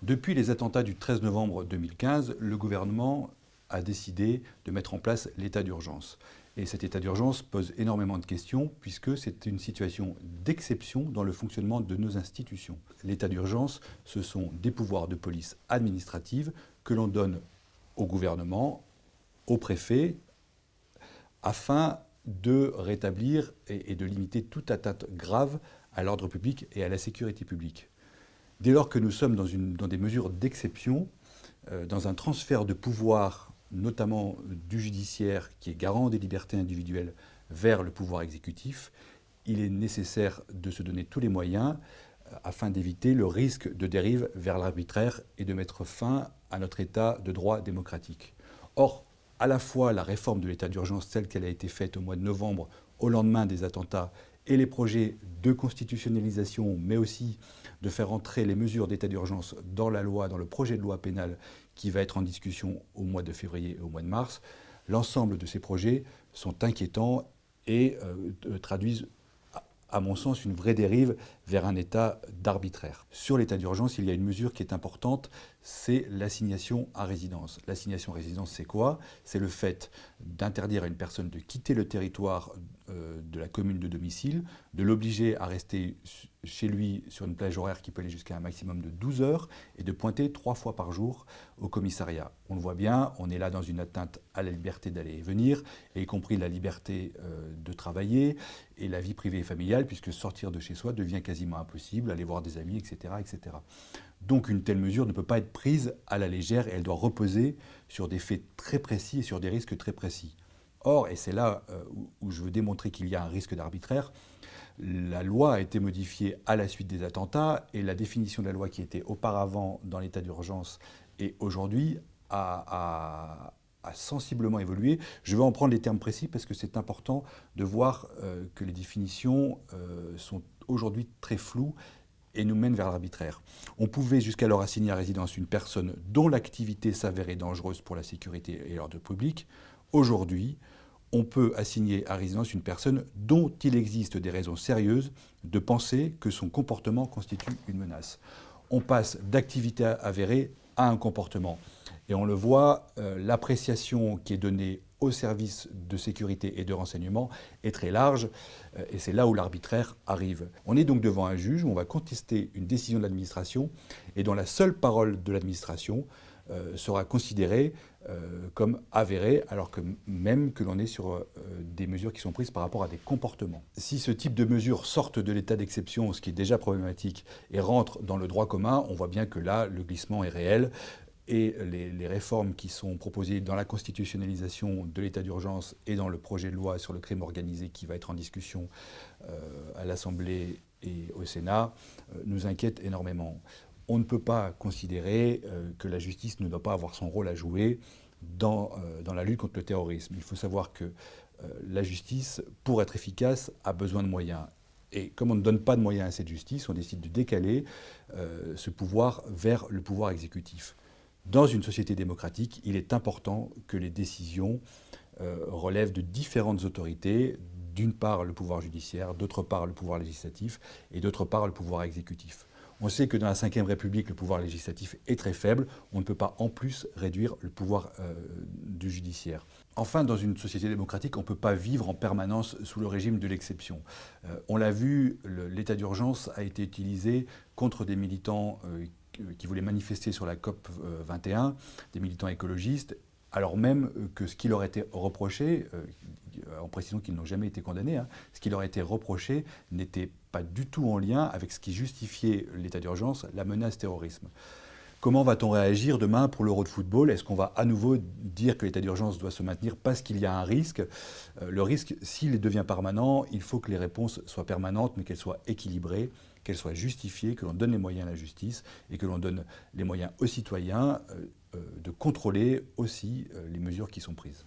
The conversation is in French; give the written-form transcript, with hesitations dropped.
Depuis les attentats du 13 novembre 2015, le gouvernement a décidé de mettre en place l'état d'urgence. Et cet état d'urgence pose énormément de questions puisque c'est une situation d'exception dans le fonctionnement de nos institutions. L'état d'urgence, ce sont des pouvoirs de police administrative que l'on donne au gouvernement, au préfet, afin de rétablir et de limiter toute atteinte grave à l'ordre public et à la sécurité publique. Dès lors que nous sommes dans des mesures d'exception, dans un transfert de pouvoir, notamment du judiciaire, qui est garant des libertés individuelles, vers le pouvoir exécutif, il est nécessaire de se donner tous les moyens afin d'éviter le risque de dérive vers l'arbitraire et de mettre fin à notre état de droit démocratique. Or, à la fois la réforme de l'état d'urgence telle qu'elle a été faite au mois de novembre, au lendemain des attentats, et les projets de constitutionnalisation, mais aussi de faire entrer les mesures d'état d'urgence dans la loi, dans le projet de loi pénale qui va être en discussion au mois de février et au mois de mars, l'ensemble de ces projets sont inquiétants et traduisent, à mon sens, une vraie dérive vers un état d'arbitraire. Sur l'état d'urgence, il y a une mesure qui est importante, c'est l'assignation à résidence. L'assignation à résidence, c'est quoi? C'est le fait d'interdire à une personne de quitter le territoire de la commune de domicile, de l'obliger à rester chez lui sur une plage horaire qui peut aller jusqu'à un maximum de 12 heures et de pointer 3 fois par jour au commissariat. On le voit bien, on est là dans une atteinte à la liberté d'aller et venir, et y compris la liberté de travailler et la vie privée et familiale, puisque sortir de chez soi devient quasiment impossible, aller voir des amis, etc., etc. Donc une telle mesure ne peut pas être prise à la légère et elle doit reposer sur des faits très précis et sur des risques très précis. Or, et c'est là où je veux démontrer qu'il y a un risque d'arbitraire, la loi a été modifiée à la suite des attentats et la définition de la loi qui était auparavant dans l'état d'urgence et aujourd'hui a sensiblement évolué. Je vais en prendre les termes précis parce que c'est important de voir que les définitions sont aujourd'hui très floues et nous mènent vers l'arbitraire. On pouvait jusqu'alors assigner à résidence une personne dont l'activité s'avérait dangereuse pour la sécurité et l'ordre public. Aujourd'hui, on peut assigner à résidence une personne dont il existe des raisons sérieuses de penser que son comportement constitue une menace. On passe d'activité avérée à un comportement. Et on le voit, l'appréciation qui est donnée aux services de sécurité et de renseignement est très large, et c'est là où l'arbitraire arrive. On est donc devant un juge où on va contester une décision de l'administration et dont la seule parole de l'administration sera considérée comme avérée, alors que même que l'on est sur des mesures qui sont prises par rapport à des comportements. Si ce type de mesures sortent de l'état d'exception, ce qui est déjà problématique, et rentrent dans le droit commun, on voit bien que là, le glissement est réel. Et les réformes qui sont proposées dans la constitutionnalisation de l'état d'urgence et dans le projet de loi sur le crime organisé qui va être en discussion à l'Assemblée et au Sénat nous inquiètent énormément. On ne peut pas considérer que la justice ne doit pas avoir son rôle à jouer dans la lutte contre le terrorisme. Il faut savoir que la justice, pour être efficace, a besoin de moyens. Et comme on ne donne pas de moyens à cette justice, on décide de décaler ce pouvoir vers le pouvoir exécutif. Dans une société démocratique, il est important que les décisions relèvent de différentes autorités, d'une part le pouvoir judiciaire, d'autre part le pouvoir législatif et d'autre part le pouvoir exécutif. On sait que dans la Ve République, le pouvoir législatif est très faible. On ne peut pas en plus réduire le pouvoir du judiciaire. Enfin, dans une société démocratique, on ne peut pas vivre en permanence sous le régime de l'exception. On l'a vu, l'état d'urgence a été utilisé contre des militants qui voulaient manifester sur la COP 21, des militants écologistes, alors même que ce qui leur était reproché, en précisant qu'ils n'ont jamais été condamnés, ce qui leur était reproché n'était pas du tout en lien avec ce qui justifiait l'état d'urgence, la menace terrorisme. Comment va-t-on réagir demain pour l'Euro de football? Est-ce qu'on va à nouveau dire que l'état d'urgence doit se maintenir parce qu'il y a un risque? Le risque, s'il devient permanent, il faut que les réponses soient permanentes, mais qu'elles soient équilibrées, qu'elles soient justifiées, que l'on donne les moyens à la justice et que l'on donne les moyens aux citoyens de contrôler aussi les mesures qui sont prises.